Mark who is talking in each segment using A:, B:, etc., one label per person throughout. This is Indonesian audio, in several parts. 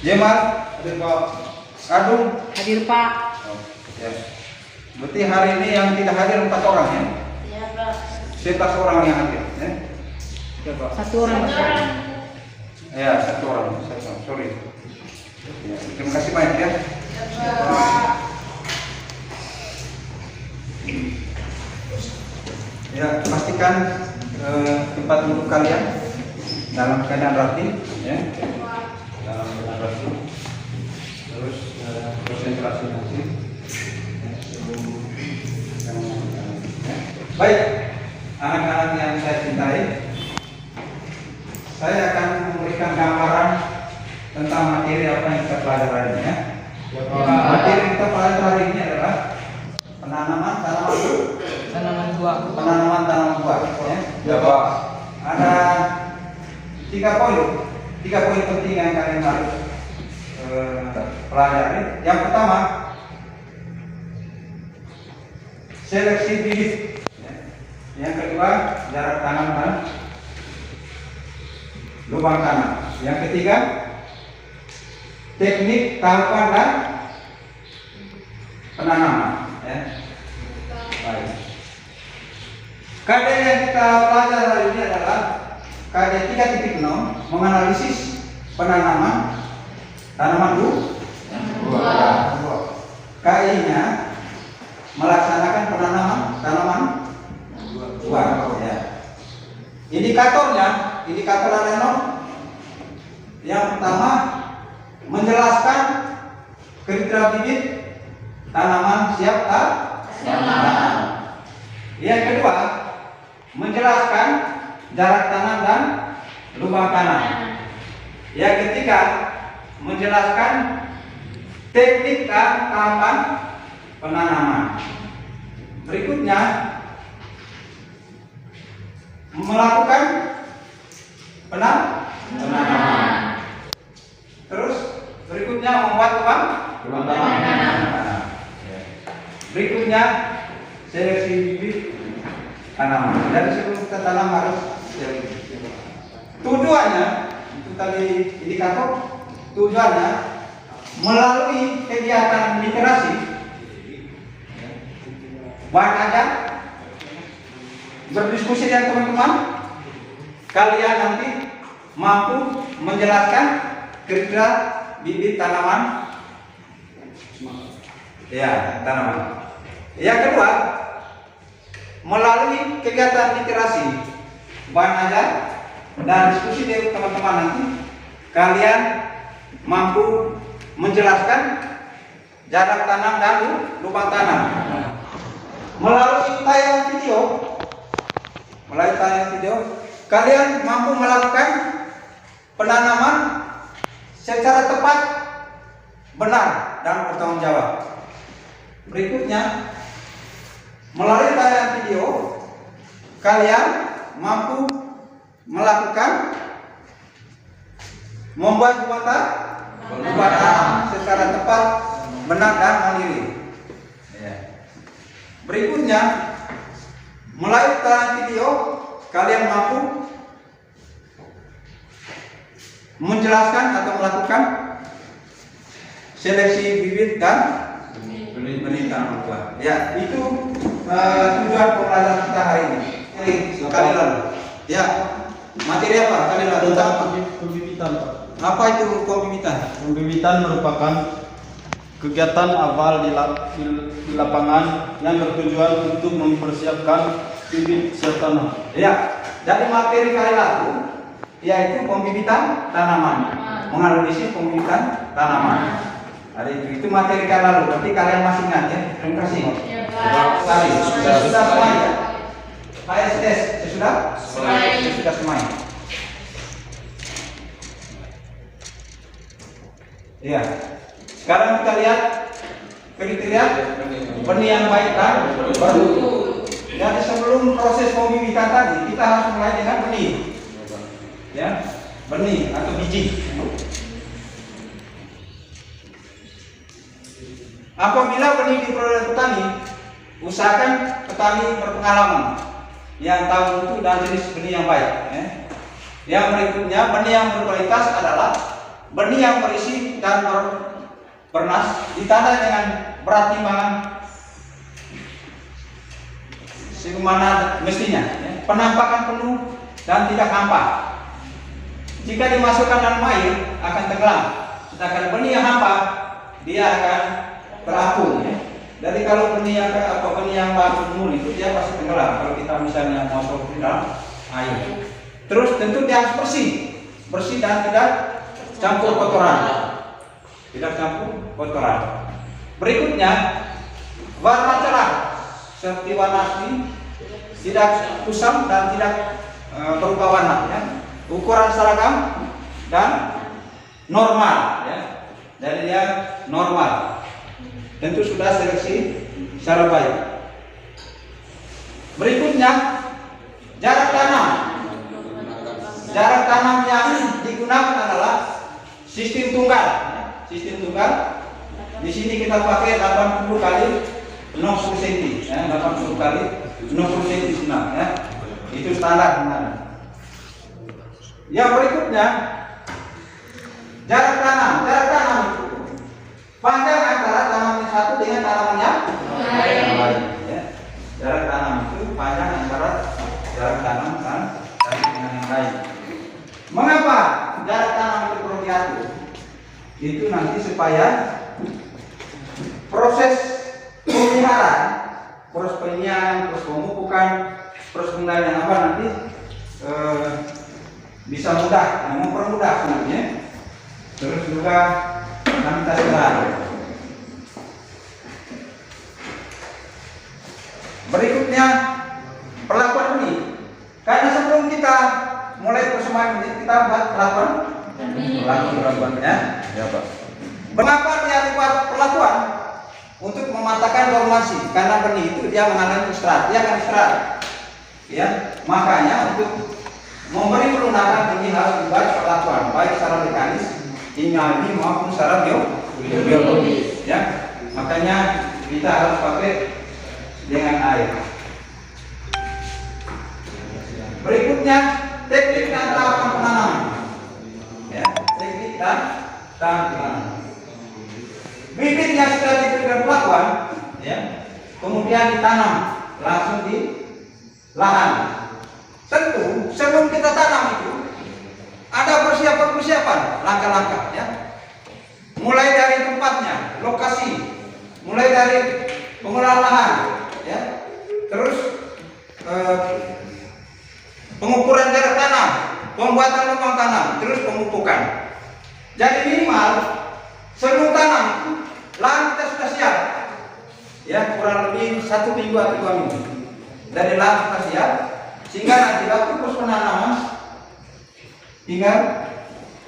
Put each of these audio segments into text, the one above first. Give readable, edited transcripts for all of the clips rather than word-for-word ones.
A: Jemal, hadir Pak. Kadung,
B: hadir Pak.
A: Oh, ya. Berarti hari ini yang tidak hadir 4 orang ya?
B: Iya Pak.
A: 11 orang yang hadir ya? Ya, Pak.
B: 1 orang.
A: Ya, 1 orang. Sorry. Ya, terima kasih banyak ya.
B: Ya Pak.
A: Ya, pastikan tempat duduk kalian dalam keadaan rapi ya. Dalam keadaan rapi. Terus konsentrasi nanti ya, sebelum ya. Baik, anak-anak yang saya cintai, saya akan memberikan gambaran tentang materi apa yang kita pelajari hari ini ya. Materi yang kita pelajari hari ini adalah penanaman tanaman buah ya. Ya Pak. Ada 3 poin penting yang kalian harus pelajari. Yang pertama, seleksi bibit. Yang kedua, jarak tanam dan lubang tanam. Yang ketiga, teknik tahapan dan penanaman. Ya. Baik. KD yang kita pelajari hari ini adalah KD 3.0, menganalisis penanaman tanaman buah. KI-nya melaksanakan penanaman tanaman buah. Ya. Indikator ada 0. Yang pertama, menjelaskan kriteria bibit tanaman siap tanam. Yang kedua, menjelaskan jarak tanam dan lubang tanam. Yang ketiga, menjelaskan teknik dan tahapan penanaman. Berikutnya, melakukan penanaman. Terus berikutnya membuat lubang tanam. Berikutnya seleksi bibit tanaman. Dan sebelum kita tanam harus tujuannya itu tadi indikator. Tujuannya melalui kegiatan literasi bahan ajar, berdiskusi dengan teman-teman, kalian nanti mampu menjelaskan kriteria bibit tanaman ya, tanaman. Yang kedua, melalui kegiatan literasi bahan ajar dan diskusi dengan teman-teman nanti, kalian mampu menjelaskan jarak tanam dan lubang tanam. Melalui tayangan video, kalian mampu melakukan penanaman secara tepat, benar, dan bertanggung jawab. Berikutnya, melalui tayangan video, kalian mampu melakukan membuat lubang tanam secara tepat, benar dan mandiri. Ya. Berikutnya, melalui tayangan video kalian mampu menjelaskan atau melakukan seleksi bibit dan benih tanaman buah. Ya, itu tujuan pembelajaran kita hari ini. Kali lalu. Ya, materi apa? Kali lalu tentang
C: Pembibitan, Pak.
A: apa itu pembibitan?
C: Pembibitan merupakan kegiatan awal di lapangan yang bertujuan untuk mempersiapkan bibit siap tanam.
A: Ya, dari materi kali lalu yaitu pembibitan tanaman, menganalisis pembibitan tanaman. Ada itu materi kali lalu. Berarti kalian masih ingat ya? Terima kasih. Sekali. Sudah semua ya? HSS sudah? Sudah semua. Ya. Sekarang kita lihat kriteria benih yang baik dan baru. Jadi sebelum proses pembibitan tadi kita harus mulai dengan benih. Ya, benih atau biji. Apabila benih diperoleh petani, usahakan petani berpengalaman yang tahu mutu dan jenis benih yang baik. Ya. Yang berikutnya, benih yang berkualitas adalah benih yang berisi dan bernas, ditandai dengan berat timbangan sebagaimana mestinya, ya. Penampakan penuh dan tidak hampa. Jika dimasukkan dalam air akan tenggelam, sedangkan benih yang hampa dia akan terapung. Ya. Jadi kalau benih yang baru penuh itu dia pasti tenggelam. Kalau kita misalnya masuk ke dalam air, terus tentu dia harus bersih dan tidak campur kotoran. Tidak campur kotoran. Berikutnya, warna cerah seperti warna asli, tidak kusam dan tidak berubah warna. Ya. Ukuran seragam dan normal. Ya. Jadi dia normal. Tentu sudah seleksi secara baik. Berikutnya, jarak tanam. Jarak tanam yang digunakan adalah sistem tunggal. Sistem tunggal. Di sini kita pakai 80 kali 60 cm, ya, 80 kali 60 cm senang, ya. Itu standar benar. Yang berikutnya, jarak tanam. Jarak tanam itu panjang antara tanaman satu dengan tanaman yang lain. Ya. Jarak tanam itu panjang antara jarak tanam dan dengan yang lain. Mengapa jarak tanam itu perlu diatur? Itu nanti supaya proses pemeliharaan, proses penyiaran, proses pemupukan, proses pengendalian apa nanti bisa mudah, mempermudah sebenarnya. Terus juga kuantitas berat. Berikutnya perlakuan benih. Karena sebelum kita mulai persemaian benih, kita buat perlakuan ya. Ya Pak. Mengapa dia dibuat perlakuan? Untuk mematakan formasi. Karena benih itu dia mengalami istirahat, dia akan istirahat. Ya, makanya untuk memberi pelunakan benih harus dibuat perlakuan, baik secara mekanis, kimiawi maupun secara biologis. Ya, makanya kita harus pakai dengan air. Berikutnya teknik dan tahapan penanaman. Ya, teknik dan tahapan penanaman. Bibit yang sudah diberikan perlakuan, ya, kemudian ditanam langsung di lahan. Tentu sebelum kita tanam itu ada persiapan, langkah-langkah, ya. Mulai dari tempatnya, lokasi, mulai dari pengolahan lahan, ya. Terus pengukuran jarak tanam, pembuatan lubang tanam, terus pemupukan. Jadi minimal sebelum tanam lahan kita sudah siap, ya, kurang lebih 1 minggu atau 2 minggu dari lahan kita siap, sehingga nanti waktu proses penanaman tinggal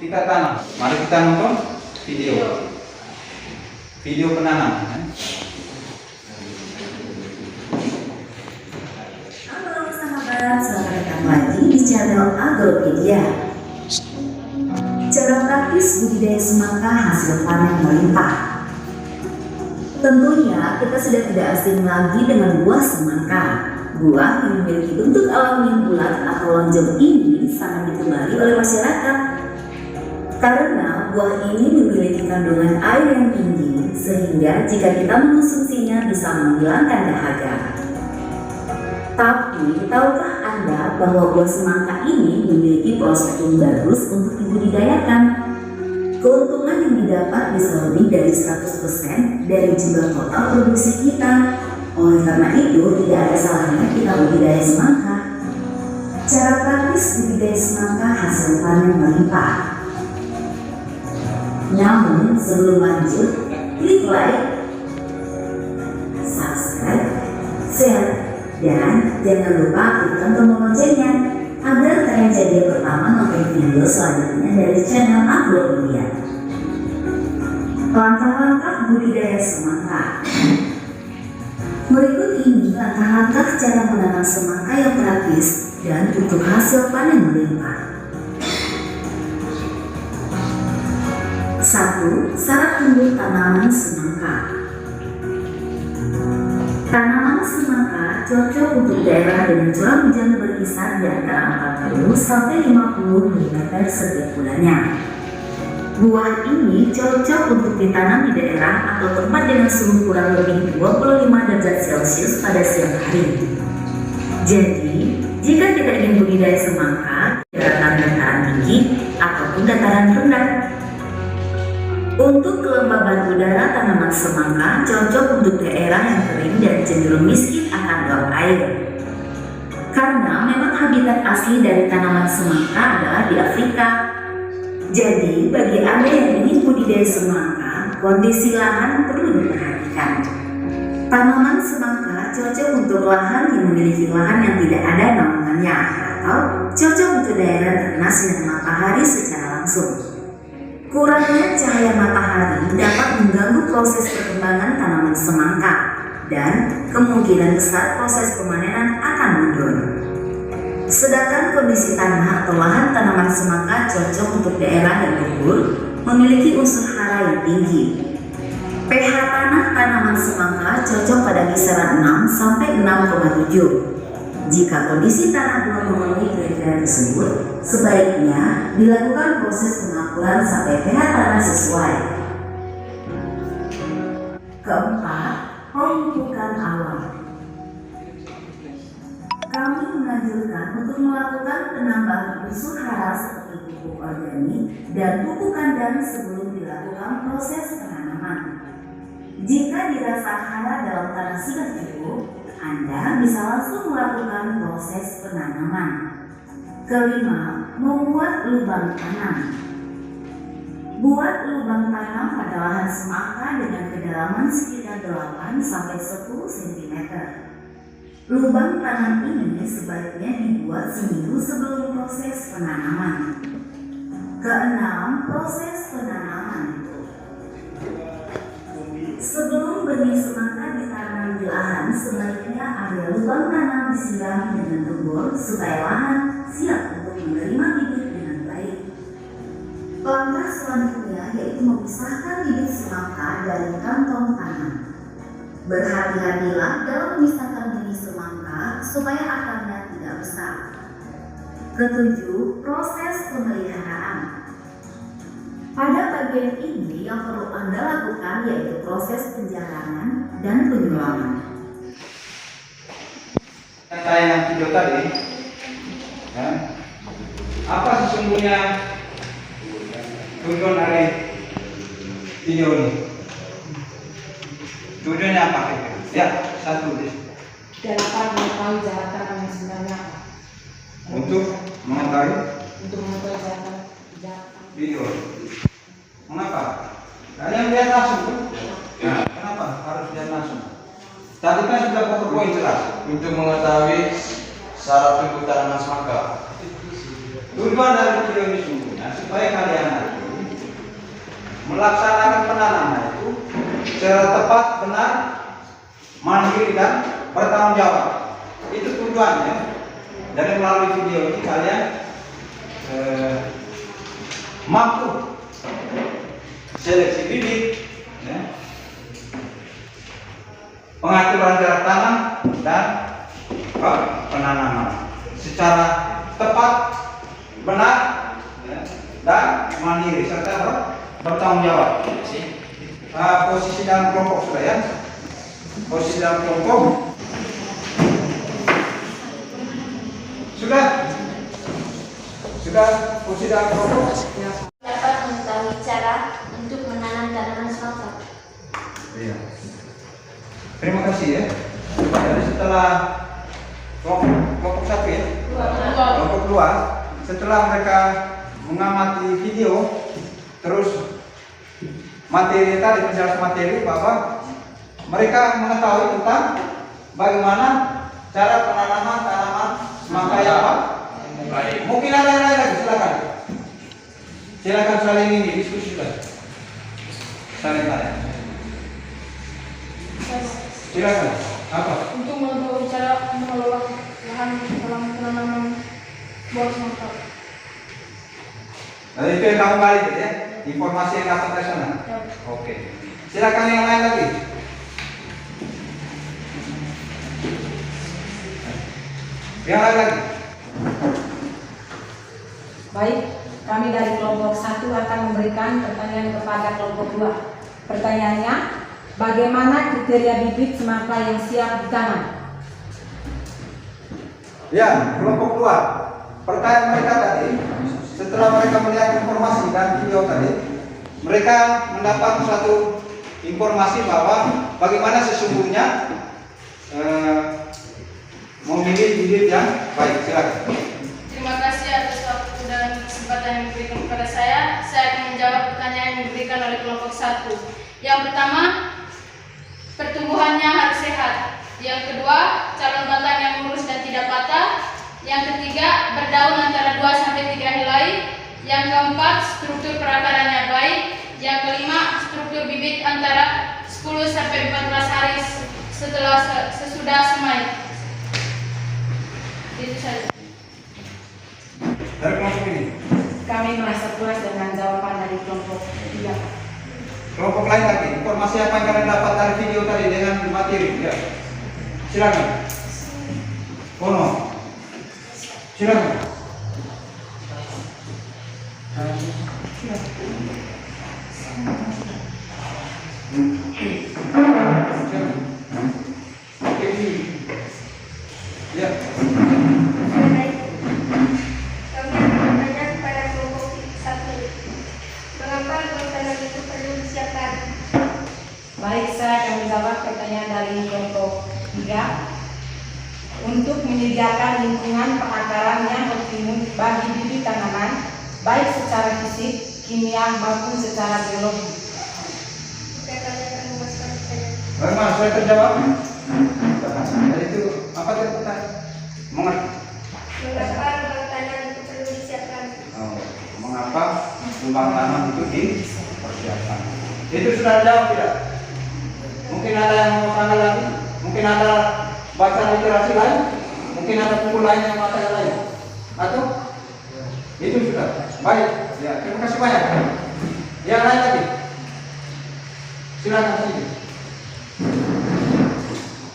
A: kita tanam. Mari kita nonton video penanaman.
D: Halo sahabat, selamat datang lagi di channel Agropedia. Cara praktis budidaya semangka hasil panen melimpah. Tentunya kita sudah tidak asing lagi dengan buah semangka. Buah yang memiliki bentuk alami yang bulat atau lonjong ini sangat digemari oleh masyarakat. Karena buah ini memiliki kandungan air yang tinggi, sehingga jika kita mengonsumsinya bisa menghilangkan dahaga. Tapi, tahukah Anda bahwa buah semangka ini memiliki prospek bagus untuk dibudidayakan? Keuntungan yang didapat bisa lebih dari 100% dari jumlah total produksi kita. Oleh karena itu, tidak ada salahnya kita budidaya semangka. Cara praktis budidaya semangka hasil panen melimpah. Namun, sebelum lanjut, klik like, subscribe, share, dan jangan lupa aktifkan tombol loncengnya agar kalian jadi yang pertama nonton video selanjutnya dari channel Agropedia. Langkah-langkah budidaya semangka. Berikut ini langkah-langkah cara menanam semangka yang praktis dan untuk hasil panen melimpah. 1. Syarat tumbuh tanaman semangka. Tanaman semangka cocok untuk daerah dengan curah hujan berkisar di antara 40 sampai 50 mm setiap bulannya. Buah ini cocok untuk ditanam di daerah atau tempat dengan suhu kurang lebih 25 derajat Celcius pada siang hari. Jadi, jika kita ingin budidaya semangka di dataran tinggi ataupun dataran rendah, untuk kelembaban udara tanaman semangka cocok untuk daerah yang kering dan cenderung miskin akan uap air. Karena memang habitat asli dari tanaman semangka adalah di Afrika. Jadi, bagi Anda yang ingin budidaya semangka, kondisi lahan perlu diperhatikan. Tanaman semangka cocok untuk lahan yang memiliki lahan yang tidak ada naungannya atau cocok untuk daerah terkena sinar matahari secara langsung. Kurangnya cahaya matahari dapat mengganggu proses perkembangan tanaman semangka dan kemungkinan besar proses pemanenan akan mundur. Sedangkan kondisi tanah atau lahan tanaman semangka cocok untuk daerah yang gembur, memiliki unsur hara yang tinggi. pH tanah tanaman semangka cocok pada kisaran 6 sampai 6,7. Jika kondisi tanah belum memenuhi kriteria tersebut, sebaiknya dilakukan proses pengakuran sampai pH tanah sesuai. Keempat, pemupukan awal. Kami menganjurkan untuk melakukan penambahan unsur hara seperti pupuk organik dan pupuk kandang sebelum dilakukan proses penanaman. Jika dirasa hara dalam tanah sudah cukup, Anda bisa langsung melakukan proses penanaman. Kelima, membuat lubang tanam. Buat lubang tanam pada lahan semangka dengan kedalaman sekitar 8 sampai 10 cm. Lubang tanam ini sebaiknya dibuat seminggu sebelum proses penanaman. Keenam, proses penanaman. Sebelum benih semangka ditanam di lahan, sebaiknya area lubang tanam disiram dengan tebor supaya lahan siap untuk menerima bibit dengan baik. Langkah selanjutnya yaitu memisahkan bibit semangka dari kantong tanam. Berhati-hatilah dalam memisahkan benih semangka supaya akarnya tidak besar. Ketujuh, proses pemeliharaan. Pada bagian ini yang perlu Anda lakukan yaitu proses penjaranan dan penyulaman.
A: Tayangan video tadi, ya, apa sesungguhnya tujuan dari video ini? Tujuannya apa? Ya, satu.
B: Dapat mengetahui jarak tanam yang sebenarnya apa?
A: Untuk mengetahui
B: jarak
A: video. Mengapa? Kalian lihat langsung. Nah, kenapa harus lihat langsung? Tadi kan sudah poin jelas.
C: Untuk mengetahui syarat tumbuh tanaman semangka.
A: Tujuan dari video ini sungguhnya supaya kalian nanti melaksanakan penanaman itu secara tepat, benar, mandiri dan bertanggung jawab. Itu tujuannya. Dari melalui video ini kalian mampu seleksi bibit, ya, pengaturan jarak tanam dan penanaman secara tepat, benar, dan mandiri serta bertanggung jawab. Posisi dalam kelompok sudah ya. Posisi dalam kelompok sudah posisi dalam kelompok.
E: Dapat mengetahui cara untuk menanam tanaman semangka.
A: Iya. Terima kasih ya. Jadi setelah kelompok satu ya, kelompok dua, setelah mereka mengamati video, terus materi tadi penjelasan materi bahwa mereka mengetahui tentang bagaimana cara penanaman tanaman semangka yang baik. Mungkin ada yang lain lagi, silakan saling ini diskusi sudah. Saling tanya. Silakan. Apa?
F: Untuk mengetahui cara mengelola lahan dalam penanaman buah semangka.
A: Nah, itu yang kamu balik ya, informasi yang dapat dari sana.
F: Ya.
A: Oke. Silakan yang lain lagi. Yang lain lagi.
B: Baik, kami dari kelompok 1 akan memberikan pertanyaan kepada kelompok 2. Pertanyaannya, bagaimana kriteria bibit semangka yang siap ditanam?
A: Ya, kelompok 2. Pertanyaan mereka tadi, setelah mereka melihat informasi dan video tadi, mereka mendapat satu informasi bahwa bagaimana sesungguhnya memilih bibit yang baik. Silakan.
F: Terima kasih atas waktu dan kesempatan yang diberikan kepada saya. Saya akan menjawab pertanyaan yang diberikan oleh kelompok 1. Yang pertama, pertumbuhannya harus sehat. Yang kedua, calon batang yang lurus dan tidak patah. Yang ketiga, berdaun antara 2-3 helai. Yang keempat, struktur perakarannya baik. Yang kelima, struktur bibit antara 10-14 hari sesudah semai. Itu saja.
A: Dari kelompok ini.
B: Kami merasa puas dengan jawaban dari kelompok 3.
A: Kelompok lain lagi, informasi apa yang kalian dapat dari video tadi dengan materi? Ya. Silakan. Bono. Silakan. Ya.
E: Baik. Kami akan bertanya kepada kelompok 1. Mengapa kelompok itu perlu disiapkan?
B: Baik, saya akan menjawab pertanyaan dari kelompok 3. Untuk menyediakan lingkungan perakaran yang optimum bagi bibit tanaman, baik secara fisik, kimia maupun secara biologi.
E: Oke, kami akan memasukkan pertanyaan.
A: Bagaimana sudah terjawab? Jadi itu apa tadi pertanyaan? Mengerti?
E: Mengapa lubang tanam itu perlu disiapkan?
A: Mengapa lubang tanam itu dipersiapkan? Itu sudah jawab tidak? Mungkin ada yang mau tanya lagi? Mungkin ada baca literasi lain? Mungkin ada buku lain yang materi lain? Atau? Itu sudah. Baik. Ya, terima kasih banyak. Yang lain lagi? Silakan saja.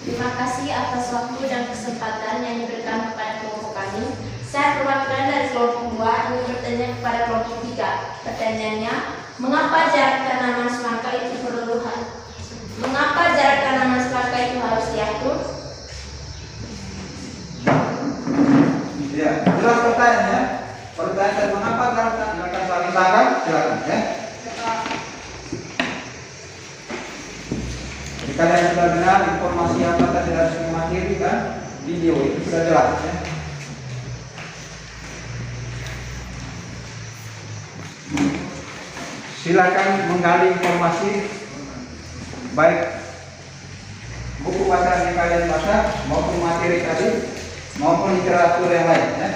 E: Terima kasih atas waktu dan kesempatan yang diberikan kepada kelompok kami. Saya perwakilan dari kelompok 2 ingin bertanya kepada kelompok 3. Pertanyaannya, mengapa jarak tanaman semangka itu perlu Mengapa jarak tanaman semangka itu harus diatur?
A: Ya, jelas pertanyaannya. Pertanyaan mengapa jarak silakan saling tangan? Silakan ya. Jadi kalian sudah dengar informasi apa tadi dari segi materi dan video itu sudah jelas ya. Silakan menggali informasi baik buku bacaan yang kalian baca maupun materi tadi maupun literatur yang lain ya.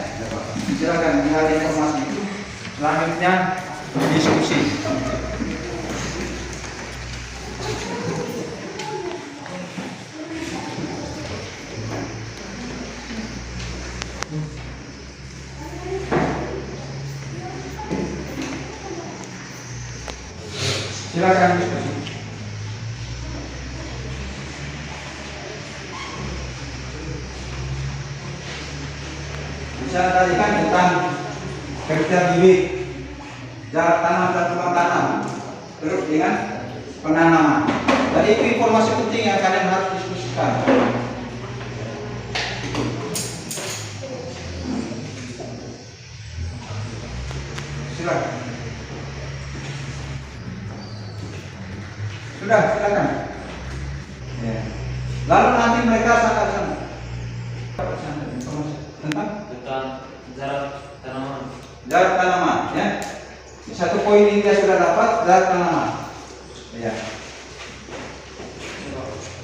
A: Silakan menggali informasi itu. Selanjutnya diskusi. Silakan diskusi. Saya tadi kan tentang kerja bibit, jarak tanam dan tukang tanam, terus dengan penanaman. Jadi itu informasi penting yang kalian harus diskusikan. Silakan. Sudah, silakan. Ya. Lalu nanti mereka sangat tentang jarak tanaman, ya. Satu poin ini dia sudah dapat jarak tanaman. Ya.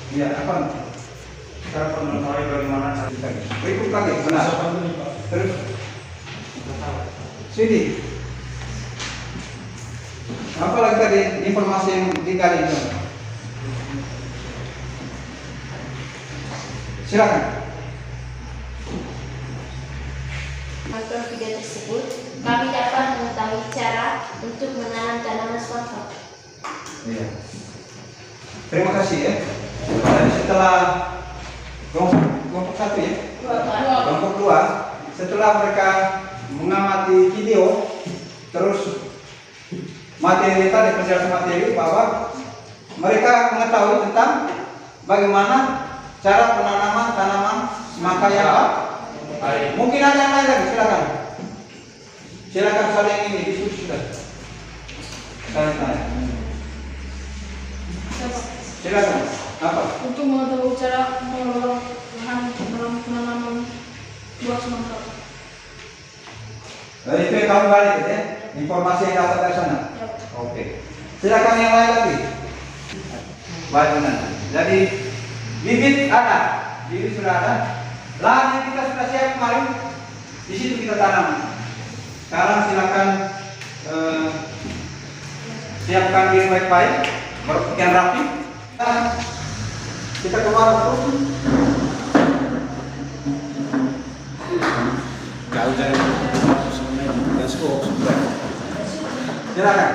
A: Ya, apa? Cara mengetahui bagaimana cara kita. Berikut lagi, benar. Terus. Sini. Apa lagi tadi informasi yang digali itu? Silakan.
E: Menonton video tersebut, kami dapat mengetahui cara untuk menanam tanaman semangka.
A: Iya. Terima kasih ya. Jadi setelah kelompok 1 ya, kelompok 2, setelah mereka mengamati video, terus materi tadi penjelasan materi bahwa mereka mengetahui tentang bagaimana cara penanaman tanaman semangka yang apa? Mungkin ada yang lain lagi, silakan. Silakan saling ini diskusikan. Saling tanya. Silakan. Apa?
F: Untuk mengetahui cara mengelola lahan dalam penanaman buah semangka.
A: Itu yang kamu balik ya, informasi yang dapat dari sana. Oke. Silakan yang lain lagi. Baik benar. Jadi bibit ada, bibit sudah ada. Lahan yang kita sudah siap kemarin, di situ kita tanam. Sekarang silakan siapkan diri baik-baik, berpakaian rapi. Kita keluar terus.
C: Jauh dari
A: Silakan.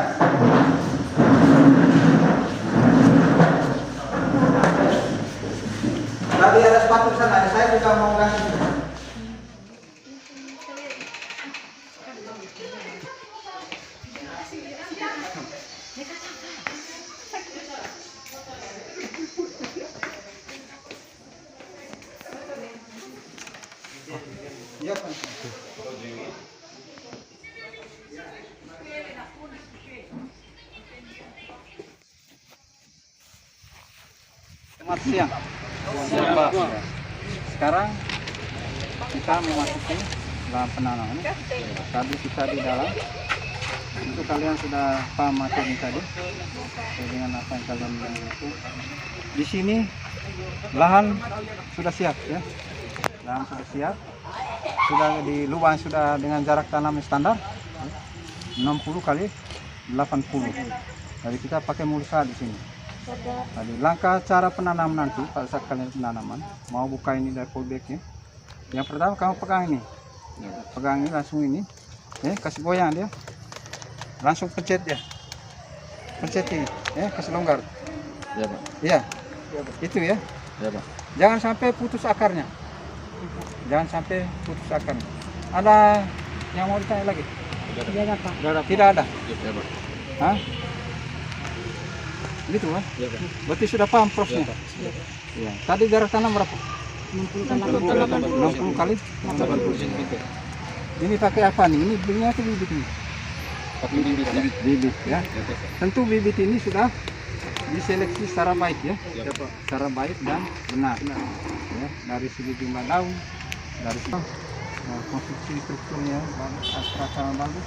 A: Tadi ada sepatu di sana, saya juga mau kasih. Iya, Pak. Selamat siang. Siang, Pak. Sekarang kita memasuki lahan penanaman. Tadi kita di dalam. Itu kalian sudah paham materi tadi dengan apa yang kalian bilang itu. Di sini lahan sudah siap ya. Lahan sudah siap. Sudah di lubang sudah dengan jarak tanam standar 60 kali 80. Jadi kita pakai mulsa di sini. Jadi langkah cara penanam nanti pada saat kalian penanaman mau buka ini dari polybagnya. Yang pertama kamu pegang ini, pegang ini langsung ini, kasih goyang dia, langsung pencet dia, pencet ini, kasih longgar.
C: Ya, Pak.
A: Iya, itu ya.
C: Ya, Pak.
A: Jangan sampai putus akarnya. Jangan sampai putus akarnya. Ada yang mau ditanya lagi? Tidak ada.
C: Ya, Pak.
A: Hah? Gitu kan?
C: Ya, Pak.
A: Berarti sudah paham prosesnya? Ya. Tadi jarak tanam berapa? 60 kali 80 cm. Ini pakai apa nih? Ini belinya atau bibit ini?
C: Pakai bibit.
A: Bibit ya. Tentu bibit ini sudah diseleksi secara baik ya. Secara baik dan benar. Ya, dari segi jumlah daun, dari segi konstruksi strukturnya bagus, astraka bagus.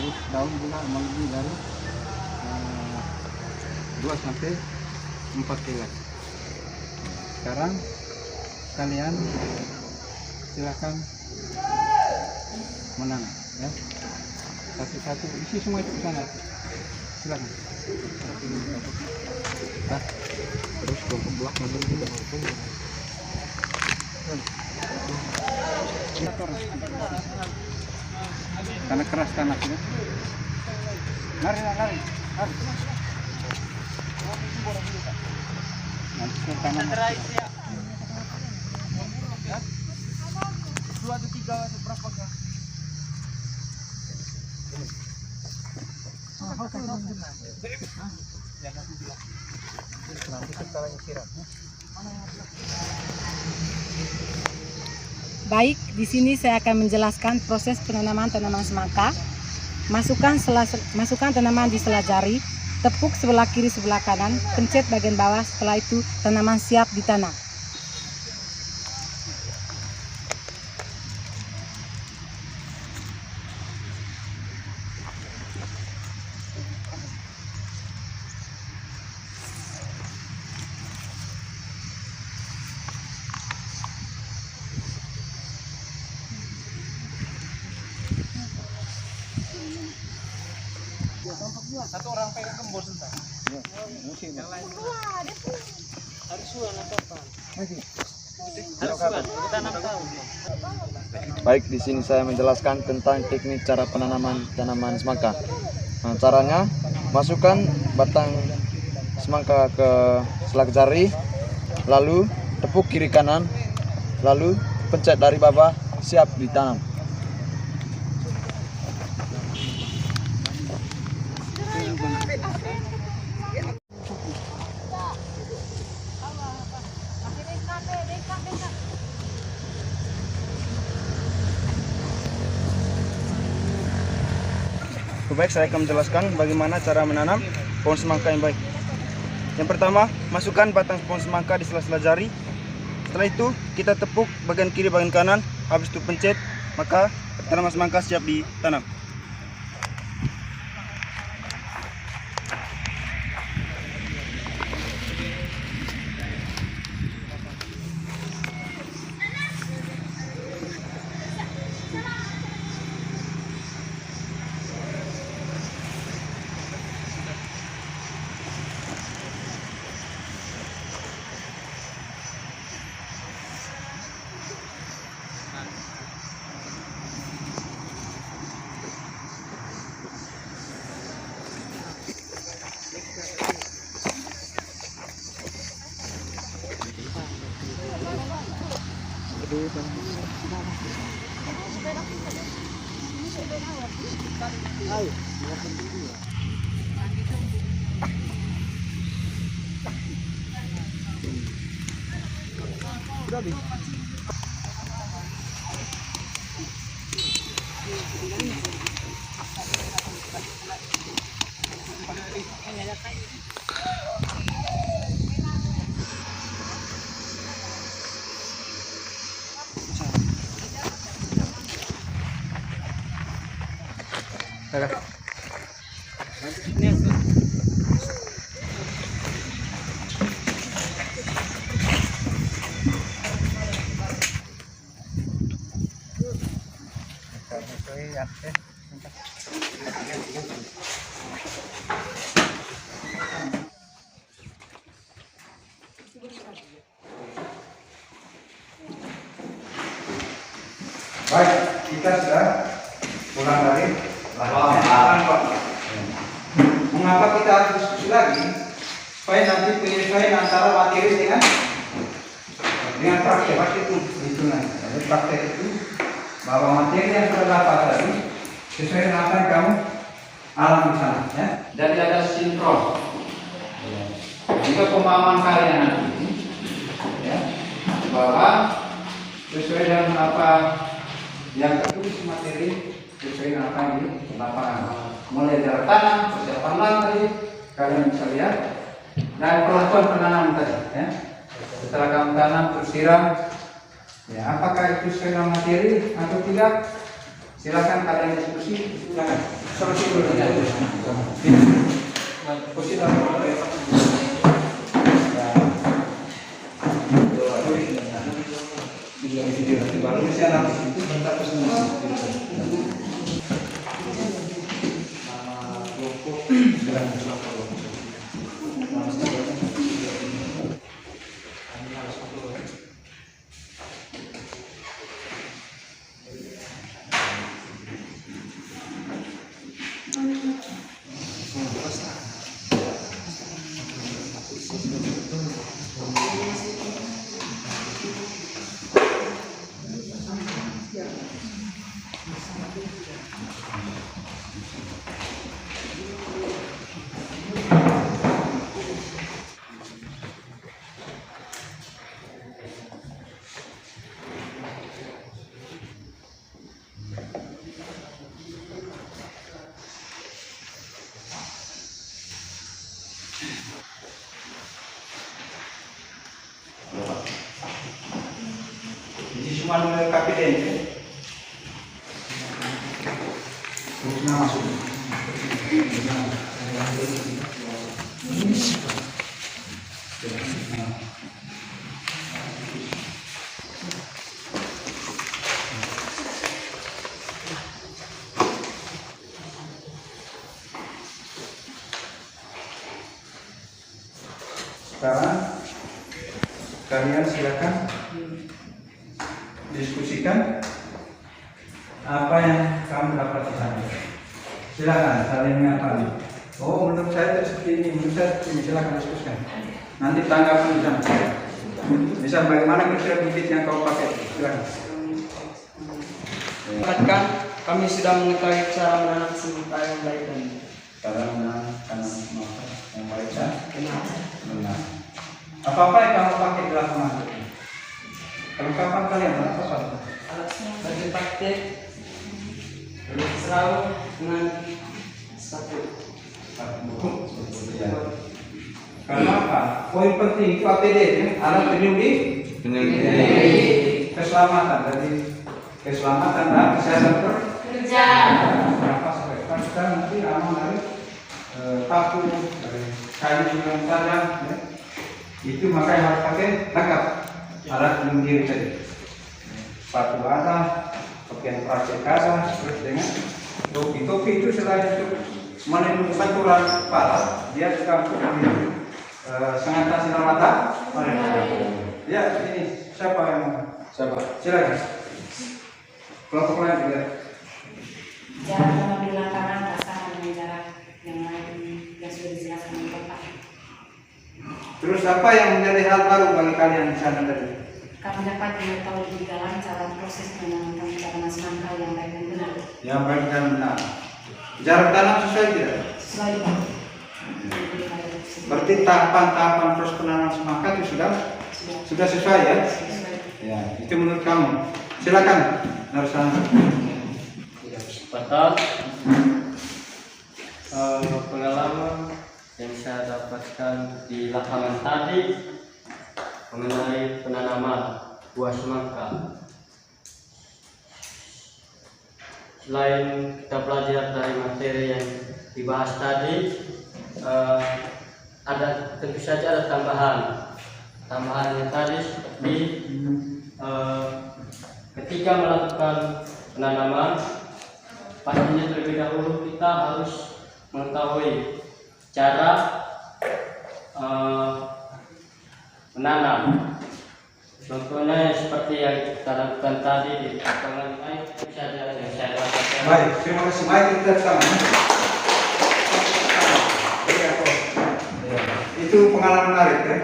A: Terus daun juga melebihi dari 2 sampai 4 kilo. Sekarang kalian silakan menanam ya. Satu-satu isi semua itu ke sana. Silakan. Nah, terus ke belakang dulu. Karena keras tanahnya. Lari. Nanti ke kanan. 2 atau 3
B: Baik, di sini saya akan menjelaskan proses penanaman tanaman semangka. Masukkan tanaman di sela jari, tepuk sebelah kiri sebelah kanan, pencet bagian bawah, setelah itu tanaman siap ditanam.
C: Baik, di sini saya menjelaskan tentang teknik cara penanaman tanaman semangka. Nah, caranya masukkan batang semangka ke selak jari, lalu tepuk kiri kanan, lalu pencet dari bawah, siap ditanam. Baik, saya akan menjelaskan bagaimana cara menanam pohon semangka yang baik. Yang pertama, masukkan batang pohon semangka di sela-sela jari. Setelah itu, kita tepuk bagian kiri bagian kanan, habis itu pencet, maka tanaman semangka siap ditanam.
A: Baik, kita sudah pulang dari latihan. Mengapa kita harus diskusi lagi? Supaya nanti penyesuaian antara materi dengan praktek. Pasti itu hitungan. Jadi praktek itu bahwa materi yang sudah dapat tadi sesuai dengan apa yang kamu alami di sana. Ya? Jadi ada sinkron. Jika pemahaman kalian nanti, ya, bahwa sesuai dengan apa yang tertulis materi sesuai dengan apa yang di lapangan. Mulai dari tanam, persiapan tadi, kalian bisa lihat, dan perlakuan penanaman tadi. Ya. Setelah kamu tanam, terus siram, ya, apakah itu sesuai dengan materi atau tidak? Silakan kalian diskusi. Silakan. Solusi dulu. Baru bisa nanti itu bentar cuma melengkapi deh. Terusnya masuk. Sekarang kalian silakan diskusikan apa yang kamu dapat di sana. Silakan saling mengatakan. Oh, menurut saya seperti ini, menurut saya seperti ini. Silakan diskusikan. Nanti tanggapan di sana. Bisa bagaimana kira-kira bibit yang kau pakai? Silakan.
G: Kan kami sudah mengetahui cara menanam semangka yang baik dan
A: Cara menanam semangka yang baik dan
G: benar.
A: apa-apa yang kamu pakai di lapangan. Kelengkapan kalian apa?
G: Bagi praktek selalu dengan satu
A: buku. Ya. Karena apa? Poin penting itu APD, ya? Alat pelindung keselamatan. Jadi keselamatan dan kesehatan
F: Kerja.
A: Berapa sampai kita nanti aman dari paku, dari kayu yang tajam, ya. Itu makanya harus pakai lengkap alat pelindung diri tadi. Sepatu ada, pakaian praktek ada, terus dengan topi itu selain itu melindungi benturan kepala, dia juga melindungi sengatan sinar mata. Ya, ini siapa yang silakan. Kelompok lain juga.
B: Jarak mengambil lapangan sama dengan jarak yang lain yang sudah dijelaskan oleh Bapak.
A: Terus apa yang menjadi hal baru bagi kalian di sana tadi?
B: Kami dapat mengetahui lebih dalam cara proses penanaman tanaman semangka yang baik dan benar.
A: Yang baik dan benar. Jarak tanam sesuai tidak?
B: Sesuai Pak.
A: Berarti tahapan-tahapan proses penanaman semangka itu sudah sesuai ya?
B: Sesuai.
A: Ya, itu menurut kamu. Silakan, Narsana.
G: Batal pengalaman yang saya dapatkan di lapangan tadi mengenai penanaman buah semangka. Selain kita belajar dari materi yang dibahas tadi, tentu saja ada tambahan yang tadi seperti ketika melakukan penanaman, pastinya terlebih dahulu kita harus mengetahui cara menanam. Contohnya seperti yang kita lakukan tadi di lapangan air saja yang saya dapatkan.
A: Baik, terima kasih. Baik, kita sama. Itu pengalaman menarik ya.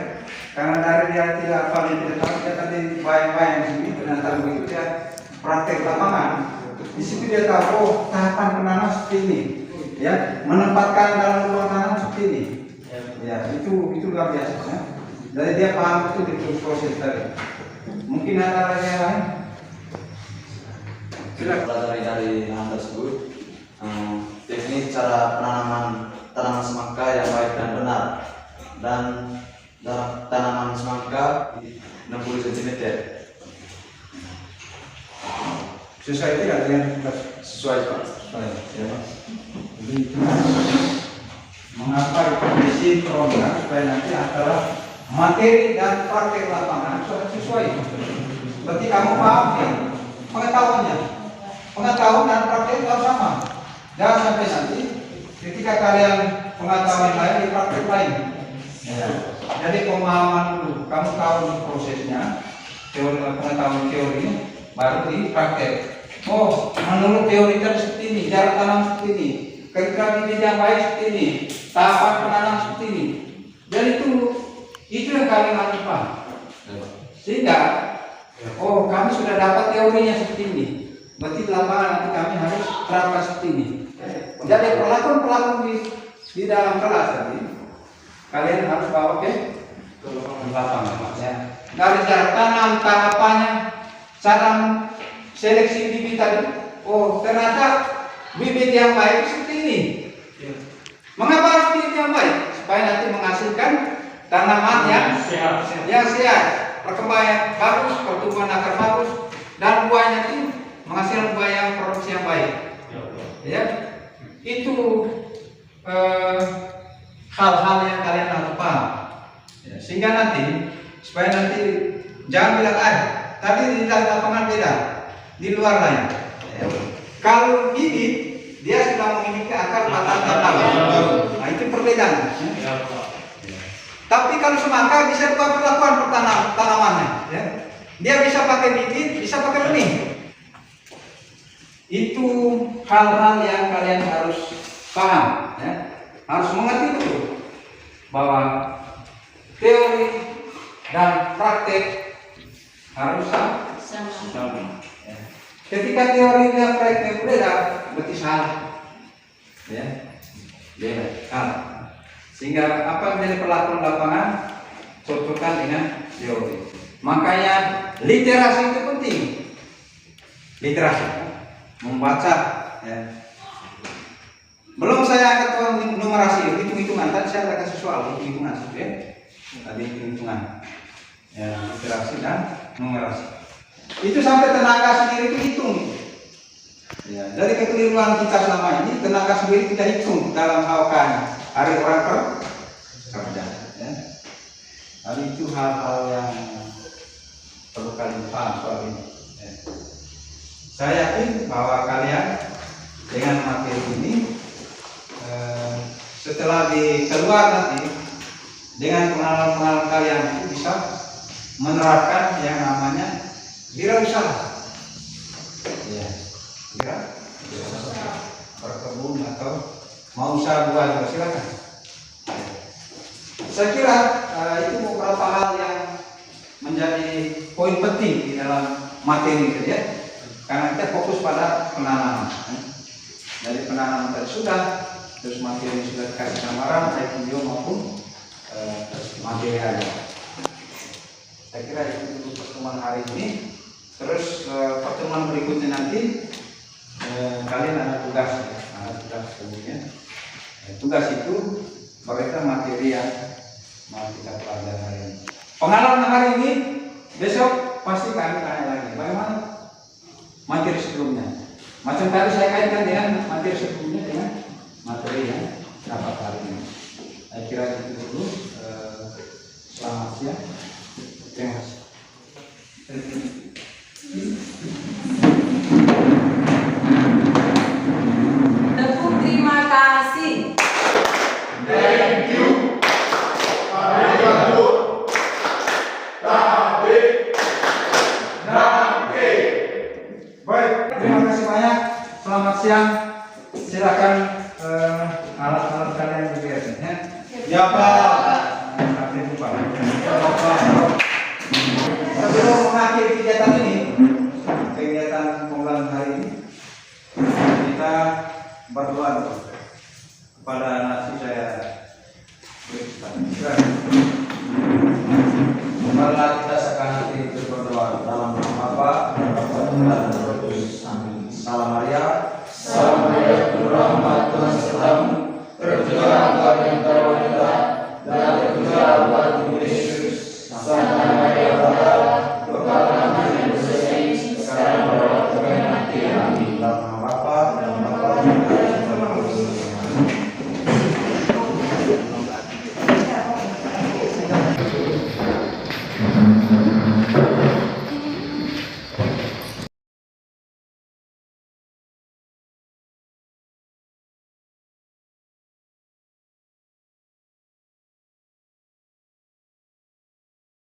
A: Karena dari dia tidak apa dia tidak tahu, dia tadi bayang-bayang di sini, ternyata begitu dia praktek lapangan. Di situ dia tahu, oh tahapan penanam seperti ini, ya menempatkan dalam ruang tanam seperti ini. Ya, itu luar biasa ya. Jadi dia paham betul itu proses tadi. Mungkin ada lagi yang lain? Silakan.
C: Pelajari dari hal tersebut, teknik cara penanaman tanaman semangka yang baik dan benar, dan jarak tanaman semangka 60 cm.
A: Sesuai tidak dengan
C: Sesuai Pak.
A: sesuai. Ya. Jadi itu mengapa itu disinkronkan supaya nanti antara materi dan praktek lapangan sudah sesuai. Berarti kamu paham ya? Pengetahuan dan praktek harus sama. Jangan sampai nanti ketika kalian pengetahuan lain di praktek lain. Ya. Jadi pemahaman dulu, kamu tahu prosesnya, teori pengetahuan teori baru di praktek. Oh, menurut teori tadi seperti ini, jarak tanam seperti ini, kira-kira bibit yang baik seperti ini, tahapan penanam seperti ini. Dan itu yang kami lakukan. Sehingga, oh kami sudah dapat teorinya seperti ini. Berarti di lapangan nanti kami harus terapkan seperti ini. Jadi pelakon di dalam kelas tadi, kalian harus bawa ke lapangan. Ya. Dari jarak tanam, tahapannya, cara seleksi bibit tadi. Oh ternyata bibit yang baik seperti ini. Mengapa harus bibit yang baik? Supaya nanti menghasilkan tanaman yang sehat, perkembangan bagus, pertumbuhan akar bagus, dan buahnya itu menghasilkan buah yang produksi yang baik. Ya, itu hal-hal yang kalian harus paham. Ya, sehingga nanti supaya nanti jangan bilang tadi di dalam lapangan beda, di luar lain. Ya. Kalau bibit dia sudah memiliki akar batang dan daun. Nah itu perbedaan. Ya. Tapi kalau semangka bisa dua perlakuan tanamannya. Ya. Dia bisa pakai bibit, bisa pakai benih. Itu hal-hal yang kalian harus paham, ya. Harus mengerti betul bahwa teori dan praktek harus sama. Ya. Ketika teori dan praktek berbeda, berarti salah. Ya, beda, salah. Sehingga apa menjadi perlakuan lapangan cocokkan dengan teori. Makanya literasi itu penting. Literasi, membaca. Ya. Belum saya angkat numerasi, hitung-hitungan. Tadi saya ada kasih soal hitung-hitungan, ya. Tadi hitung-hitungan. Ya, literasi dan numerasi. Itu sampai tenaga sendiri itu hitung. Ya, dari kekeliruan kita selama ini, tenaga sendiri kita hitung dalam hari orang kerja. Ya. Hal itu hal-hal yang perlu kalian paham soal ini. Ya. Saya yakin bahwa kalian dengan materi ini setelah keluar nanti dengan pengalaman kalian itu bisa menerapkan yang namanya wirausaha. Ya, wirausaha, berkebun atau mau usaha buah juga silakan. Saya kira itu beberapa hal yang menjadi poin penting di dalam materi itu ya. Karena kita fokus pada penanaman. Dari penanaman tadi sudah, terus materi sudah dikasih gambaran baik video maupun materi hari. Saya kira itu dulu pertemuan hari ini. Terus pertemuan berikutnya nanti kalian ada tugas, kemudian tugas itu berkaitan materi yang mau kita pelajari hari ini. Pengalaman hari ini, besok pasti kami tanya lagi bagaimana materi sebelumnya. Macam tadi saya kaitkan dengan materi sebelumnya dengan materi yang dapat hari ini. Saya kira itu dulu. Selamat siang. Terima kasih.
B: Tepuk terima kasih.
H: Thank you.
A: Baik, terima kasih banyak. Selamat siang. Silakan alat-alat kalian diberesin ya. Ya Pak. Sampai jumpa. Sebelum mengakhiri kegiatan ini, kegiatan pembulan hari ini, kita berdoa kepada nasi saya berikan.